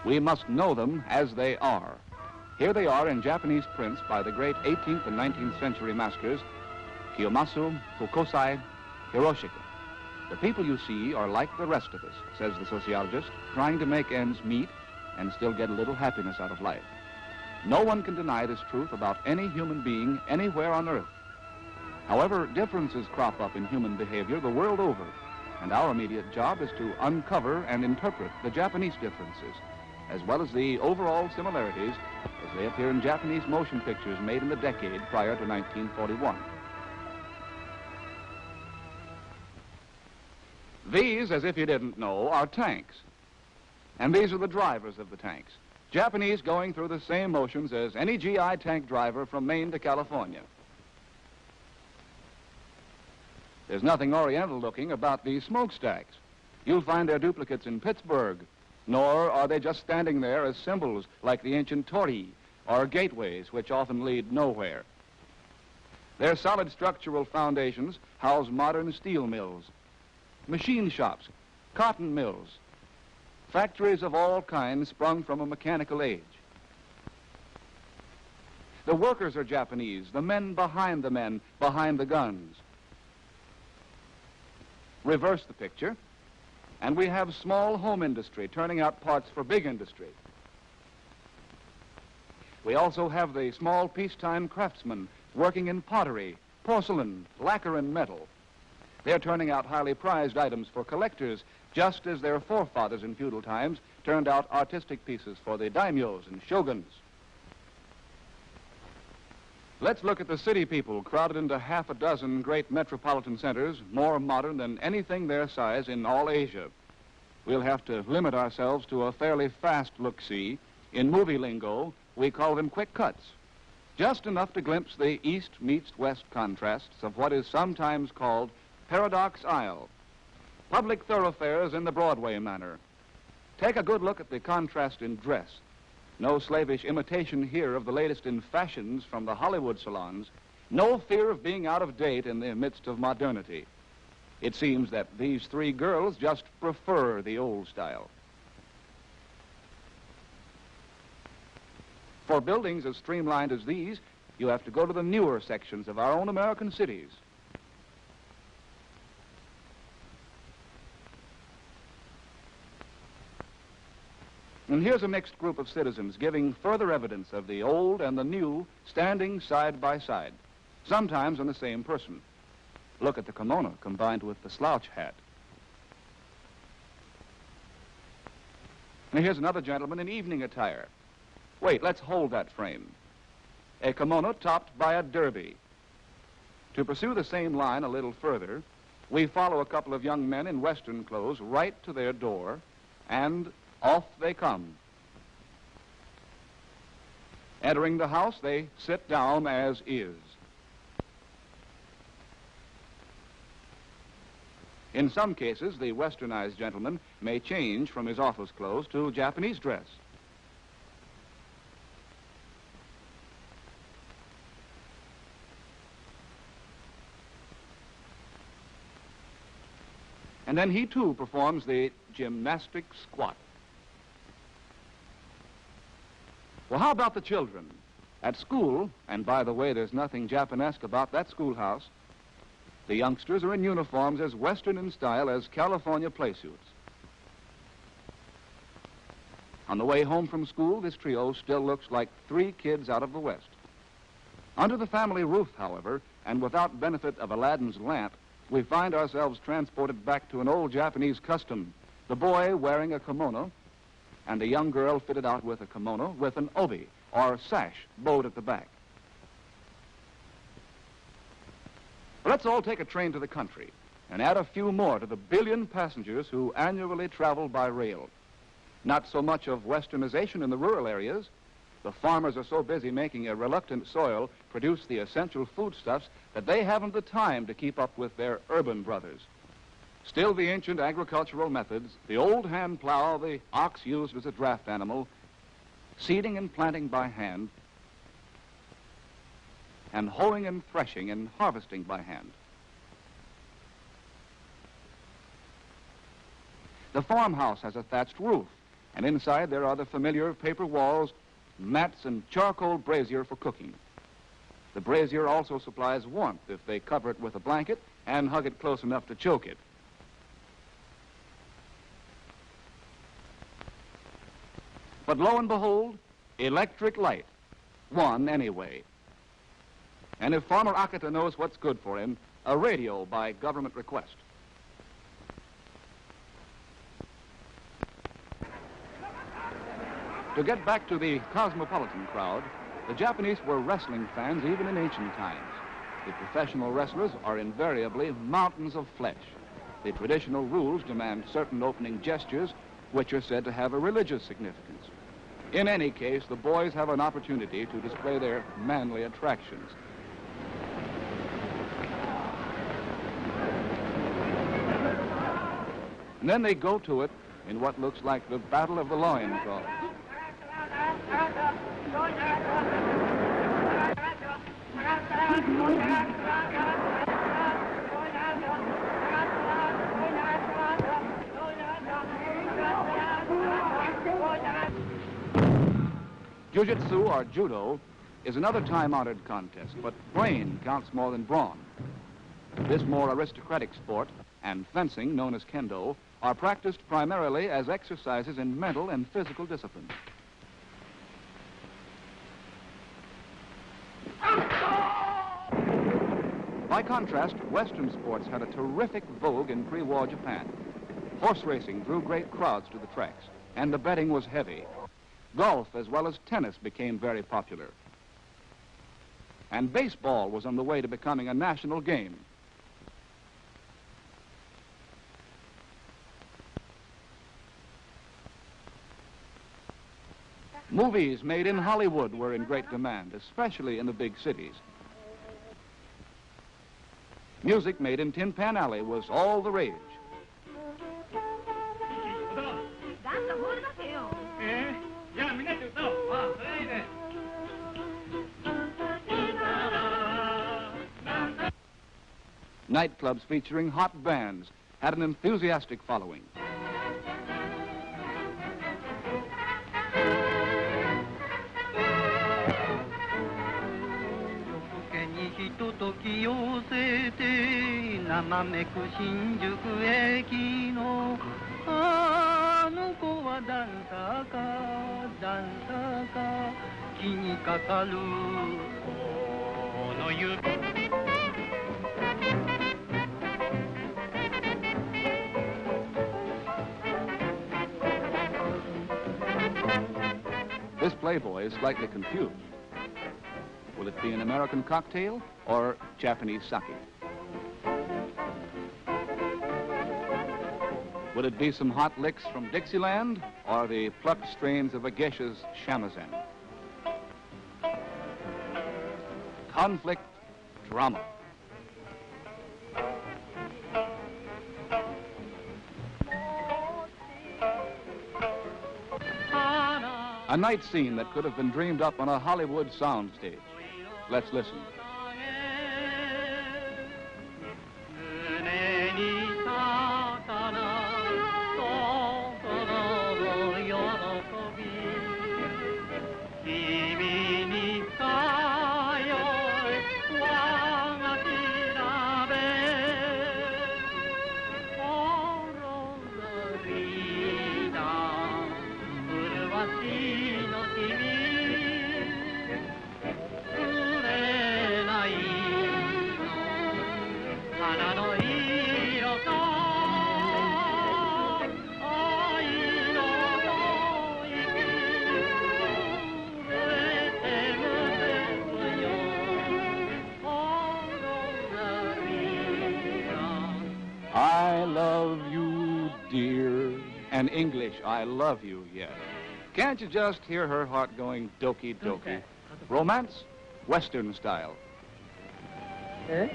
We must know them as they are. Here they are in Japanese prints by the great 18th and 19th century masters, Kiyomasu, Fukosai, Hiroshika. The people you see are like the rest of us, says the sociologist, trying to make ends meet and still get a little happiness out of life. No one can deny this truth about any human being anywhere on Earth. However, differences crop up in human behavior the world over, and our immediate job is to uncover and interpret the Japanese differences, as well as the overall similarities as they appear in Japanese motion pictures made in the decade prior to 1941. These, as if you didn't know, are tanks. And these are the drivers of the tanks. Japanese going through the same motions as any GI tank driver from Maine to California. There's nothing oriental looking about these smokestacks. You'll find their duplicates in Pittsburgh, nor are they just standing there as symbols like the ancient torii or gateways, which often lead nowhere. Their solid structural foundations house modern steel mills, machine shops, cotton mills, factories of all kinds sprung from a mechanical age. The workers are Japanese, the men behind the guns. Reverse the picture, and we have small home industry turning out parts for big industry. We also have the small peacetime craftsmen working in pottery, porcelain, lacquer, and metal. They're turning out highly prized items for collectors, just as their forefathers in feudal times turned out artistic pieces for the daimyos and shoguns. Let's look at the city people crowded into half a dozen great metropolitan centers, more modern than anything their size in all Asia. We'll have to limit ourselves to a fairly fast look-see. In movie lingo, we call them quick cuts. Just enough to glimpse the east meets west contrasts of what is sometimes called Paradox Isle. Public thoroughfares in the Broadway manner. Take a good look at the contrast in dress. No slavish imitation here of the latest in fashions from the Hollywood salons. No fear of being out of date in the midst of modernity. It seems that these three girls just prefer the old style. For buildings as streamlined as these, you have to go to the newer sections of our own American cities. And here's a mixed group of citizens giving further evidence of the old and the new standing side by side, sometimes on the same person. Look at the kimono combined with the slouch hat. And here's another gentleman in evening attire. Wait, let's hold that frame. A kimono topped by a derby. To pursue the same line a little further, we follow a couple of young men in Western clothes right to their door, and off they come. Entering the house, they sit down as is. In some cases, the westernized gentleman may change from his office clothes to Japanese dress. And then he too performs the gymnastic squat. Well, how about the children? At school, and by the way, there's nothing Japanesque about that schoolhouse, the youngsters are in uniforms as Western in style as California play suits. On the way home from school, this trio still looks like three kids out of the West. Under the family roof, however, and without benefit of Aladdin's lamp, we find ourselves transported back to an old Japanese custom, the boy wearing a kimono, and a young girl fitted out with a kimono with an obi, or sash, bowed at the back. Let's all take a train to the country and add a few more to the billion passengers who annually travel by rail. Not so much of westernization in the rural areas. The farmers are so busy making a reluctant soil produce the essential foodstuffs that they haven't the time to keep up with their urban brothers. Still, the ancient agricultural methods, the old hand plow, the ox used as a draft animal, seeding and planting by hand, and hoeing and threshing and harvesting by hand. The farmhouse has a thatched roof, And inside there are the familiar paper walls, mats, and charcoal brazier for cooking. The brazier also supplies warmth if they cover it with a blanket and hug it close enough to choke it. But lo and behold, electric light. One anyway. And if Farmer Akita knows what's good for him, a radio by government request. To get back to the cosmopolitan crowd, the Japanese were wrestling fans even in ancient times. The professional wrestlers are invariably mountains of flesh. The traditional rules demand certain opening gestures, which are said to have a religious significance. In any case, the boys have an opportunity to display their manly attractions. And then they go to it in what looks like the Battle of the Loincloth. Jiu-jitsu, or judo, is another time-honored contest, but brain counts more than brawn. This more aristocratic sport and fencing, known as kendo, are practiced primarily as exercises in mental and physical discipline. By contrast, Western sports had a terrific vogue in pre-war Japan. Horse racing drew great crowds to the tracks, and the betting was heavy. Golf, as well as tennis, became very popular. And baseball was on the way to becoming a national game. Movies made in Hollywood were in great demand, especially in the big cities. Music made in Tin Pan Alley was all the rage. Nightclubs featuring hot bands had an enthusiastic following. This playboy is slightly confused. Will it be an American cocktail or Japanese sake? Would it be some hot licks from Dixieland or the plucked strains of a geisha's shamisen? Conflict, drama. A night scene that could have been dreamed up on a Hollywood soundstage. Let's listen. I love you, dear, and English, I love you, yes. Can't you just hear her heart going doki doki? Romance, Western style. Eh?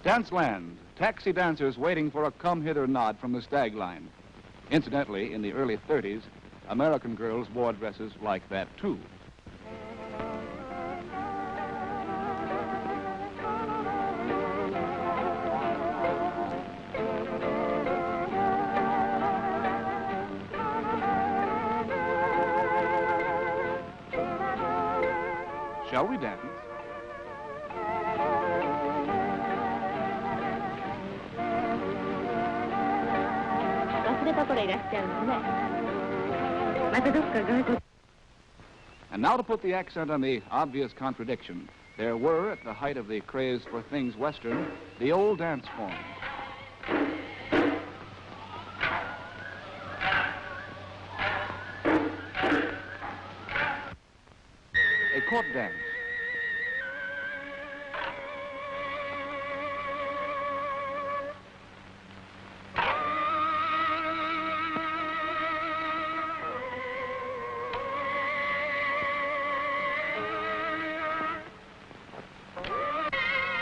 Dance Land, taxi dancers waiting for a come-hither nod from the stag line. Incidentally, in the early 30s, American girls wore dresses like that, too. Shall we dance? 忘れた頃いらっしゃるのね。またどっか外国。 And now to put the accent on the obvious contradiction. There were, at the height of the craze for things Western, the old dance forms. A court dance.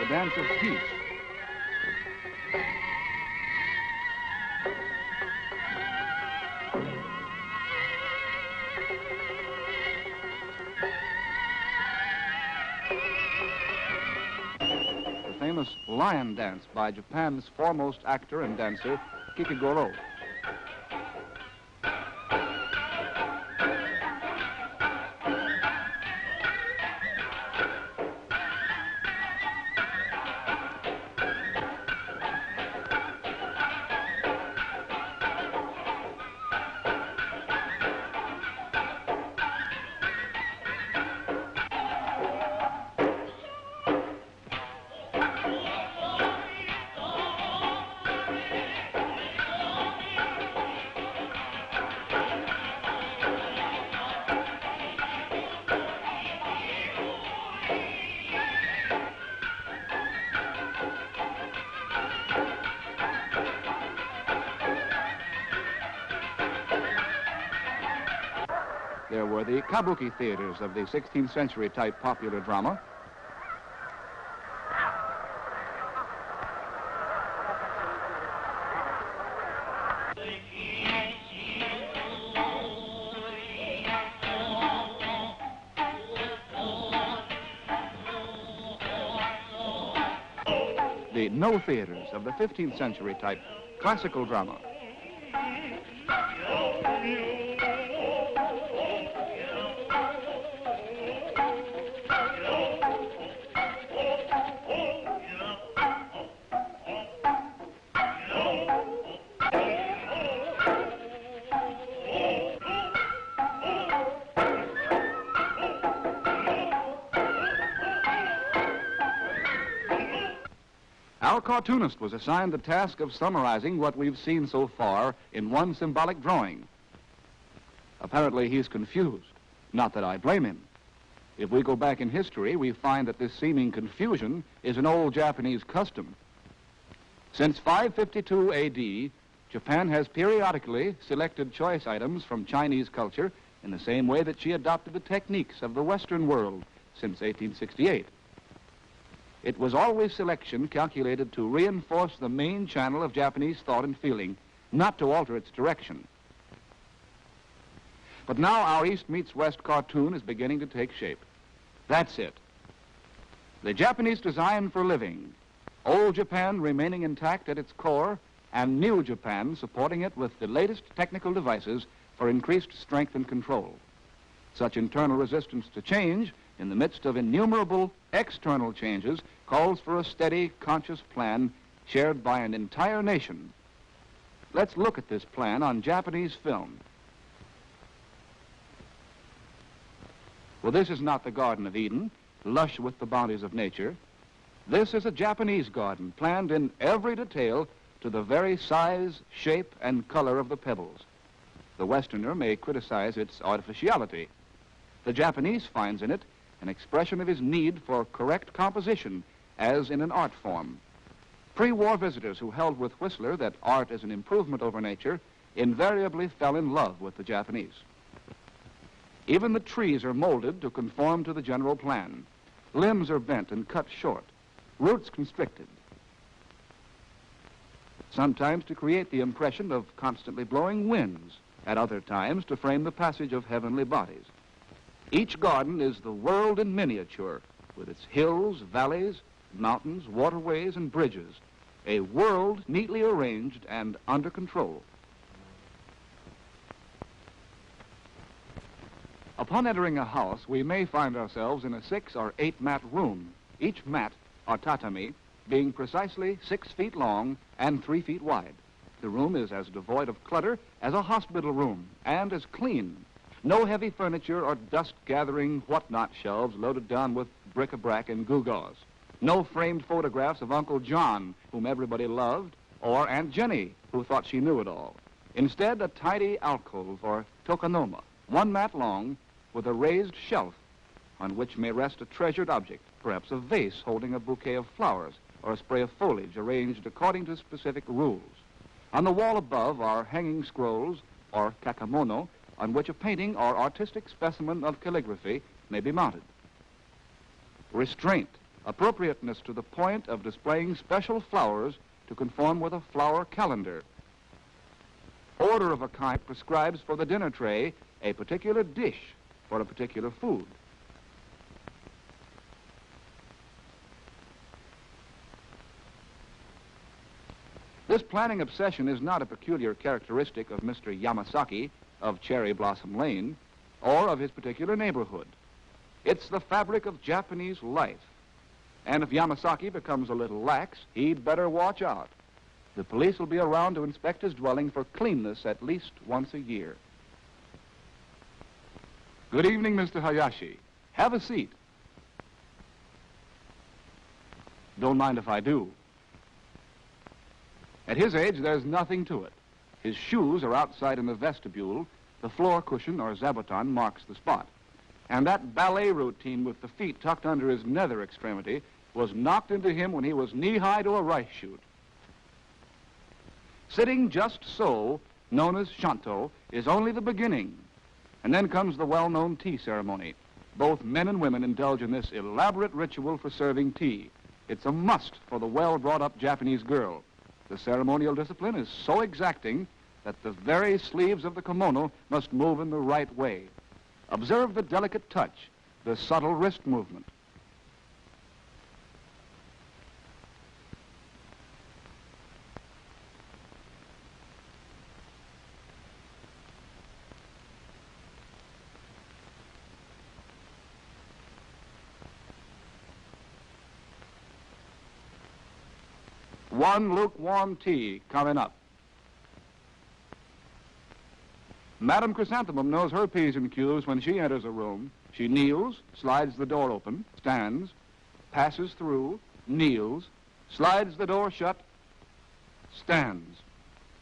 The dance of peace. The famous lion dance by Japan's foremost actor and dancer, Kikigoro. There were the kabuki theaters of the 16th century type popular drama. The no theaters of the 15th century type classical drama. Our cartoonist was assigned the task of summarizing what we've seen so far in one symbolic drawing. Apparently, he's confused. Not that I blame him. If we go back in history, we find that this seeming confusion is an old Japanese custom. Since 552 A.D., Japan has periodically selected choice items from Chinese culture in the same way that she adopted the techniques of the Western world since 1868. It was always selection calculated to reinforce the main channel of Japanese thought and feeling, not to alter its direction. But now our East meets West cartoon is beginning to take shape. That's it. The Japanese design for living, old Japan remaining intact at its core, and new Japan supporting it with the latest technical devices for increased strength and control. Such internal resistance to change in the midst of innumerable external changes calls for a steady, conscious plan shared by an entire nation. Let's look at this plan on Japanese film. Well, this is not the Garden of Eden, lush with the bounties of nature. This is a Japanese garden, planned in every detail to the very size, shape, and color of the pebbles. The Westerner may criticize its artificiality. The Japanese finds in it an expression of his need for correct composition, as in an art form. Pre-war visitors who held with Whistler that art is an improvement over nature invariably fell in love with the Japanese. Even the trees are molded to conform to the general plan. Limbs are bent and cut short, roots constricted. Sometimes to create the impression of constantly blowing winds, at other times to frame the passage of heavenly bodies. Each garden is the world in miniature, with its hills, valleys, mountains, waterways, and bridges. A world neatly arranged and under control. Upon entering a house, we may find ourselves in a 6 or 8 mat room, each mat, or tatami, being precisely 6 feet long and 3 feet wide. The room is as devoid of clutter as a hospital room, and as clean. No heavy furniture or dust-gathering what-not shelves loaded down with bric-a-brac and gewgaws. No framed photographs of Uncle John, whom everybody loved, or Aunt Jenny, who thought she knew it all. Instead, a tidy alcove or tokonoma, 1 mat long, with a raised shelf on which may rest a treasured object, perhaps a vase holding a bouquet of flowers or a spray of foliage arranged according to specific rules. On the wall above are hanging scrolls, or kakamono, on which a painting or artistic specimen of calligraphy may be mounted. Restraint, appropriateness to the point of displaying special flowers to conform with a flower calendar. Order of a kind prescribes for the dinner tray a particular dish for a particular food. This planning obsession is not a peculiar characteristic of Mr. Yamasaki of Cherry Blossom Lane or of his particular neighborhood. It's the fabric of Japanese life. And if Yamasaki becomes a little lax, he'd better watch out. The police will be around to inspect his dwelling for cleanness at least once a year. Good evening, Mr. Hayashi. Have a seat. Don't mind if I do. At his age, there's nothing to it. His shoes are outside in the vestibule. The floor cushion or zabuton marks the spot. And that ballet routine with the feet tucked under his nether extremity was knocked into him when he was knee-high to a rice shoot. Sitting just so, known as shanto, is only the beginning. And then comes the well-known tea ceremony. Both men and women indulge in this elaborate ritual for serving tea. It's a must for the well-brought-up Japanese girl. The ceremonial discipline is so exacting that the very sleeves of the kimono must move in the right way. Observe the delicate touch, the subtle wrist movement. One lukewarm tea coming up. Madame Chrysanthemum knows her P's and Q's when she enters a room. She kneels, slides the door open, stands, passes through, kneels, slides the door shut, stands.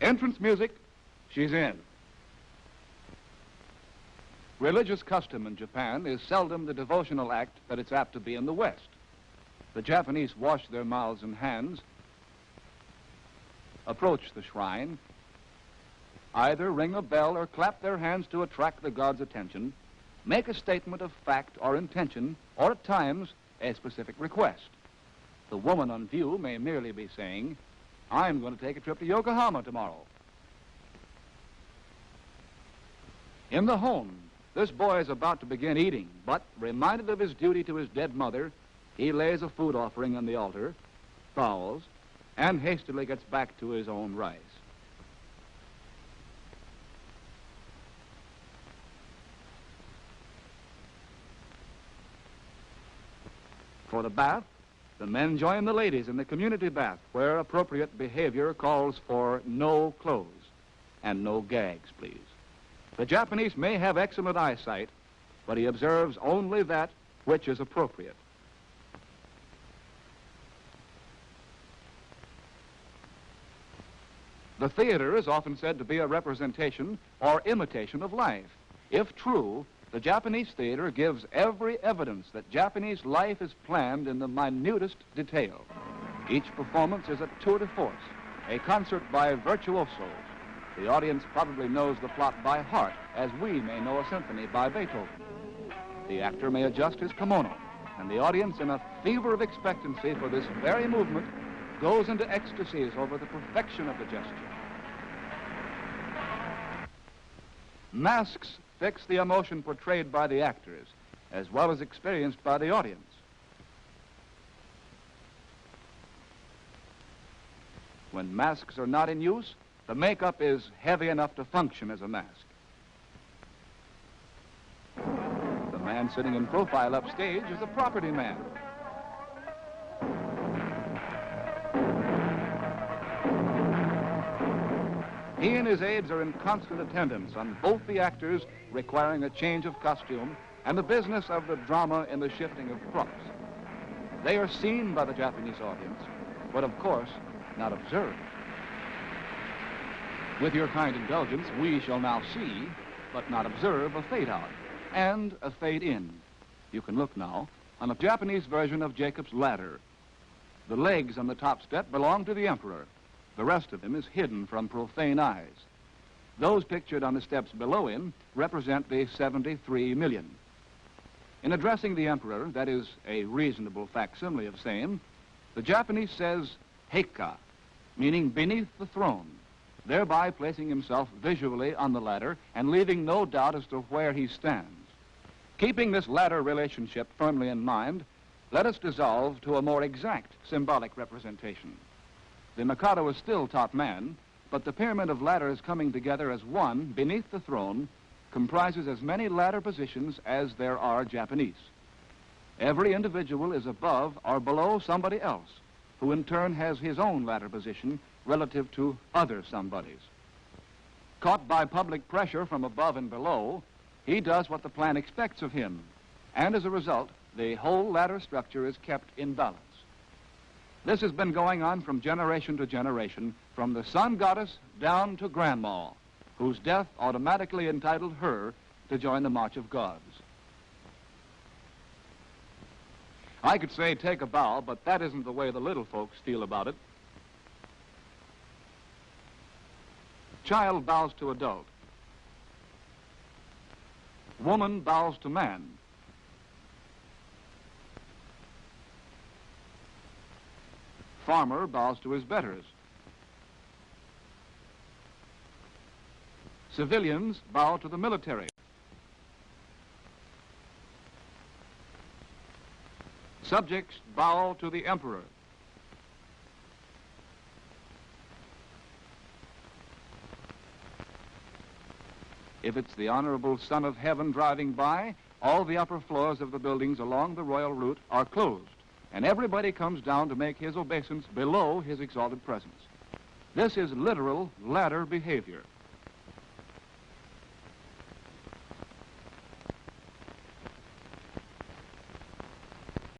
Entrance music, she's in. Religious custom in Japan is seldom the devotional act that it's apt to be in the West. The Japanese wash their mouths and hands, approach the shrine, either ring a bell or clap their hands to attract the god's attention, make a statement of fact or intention, or at times a specific request. The woman on view may merely be saying, I'm going to take a trip to Yokohama tomorrow. In the home, this boy is about to begin eating, but reminded of his duty to his dead mother, he lays a food offering on the altar, bows, and hastily gets back to his own rice. For the bath, the men join the ladies in the community bath, where appropriate behavior calls for no clothes and no gags, please. The Japanese may have excellent eyesight, but he observes only that which is appropriate. The theater is often said to be a representation or imitation of life. If true, the Japanese theater gives every evidence that Japanese life is planned in the minutest detail. Each performance is a tour de force, a concert by virtuosos. The audience probably knows the plot by heart, as we may know a symphony by Beethoven. The actor may adjust his kimono, and the audience, in a fever of expectancy for this very movement, goes into ecstasies over the perfection of the gesture. Masks fix the emotion portrayed by the actors, as well as experienced by the audience. When masks are not in use, the makeup is heavy enough to function as a mask. and sitting in profile upstage is a property man. He and his aides are in constant attendance on both the actors requiring a change of costume and the business of the drama in the shifting of props. They are seen by the Japanese audience, but of course, not observed. With your kind indulgence, we shall now see, but not observe, a fade out and a fade in. You can look now on a Japanese version of Jacob's Ladder. The legs on the top step belong to the emperor. The rest of him is hidden from profane eyes. Those pictured on the steps below him represent the 73 million. In addressing the emperor, that is a reasonable facsimile of same, the Japanese says heika, meaning beneath the throne, thereby placing himself visually on the ladder and leaving no doubt as to where he stands. Keeping this ladder relationship firmly in mind, let us dissolve to a more exact symbolic representation. The Mikado is still top man, but the pyramid of ladders coming together as one beneath the throne comprises as many ladder positions as there are Japanese. Every individual is above or below somebody else, who in turn has his own ladder position relative to other somebodies. Caught by public pressure from above and below, he does what the plan expects of him, and as a result, the whole ladder structure is kept in balance. This has been going on from generation to generation, from the sun goddess down to Grandma, whose death automatically entitled her to join the March of Gods. I could say take a bow, but that isn't the way the little folks feel about it. Child bows to adult. Woman bows to man. Farmer bows to his betters. Civilians bow to the military. Subjects bow to the emperor. If it's the honorable Son of Heaven driving by, all the upper floors of the buildings along the royal route are closed, and everybody comes down to make his obeisance below his exalted presence. This is literal ladder behavior.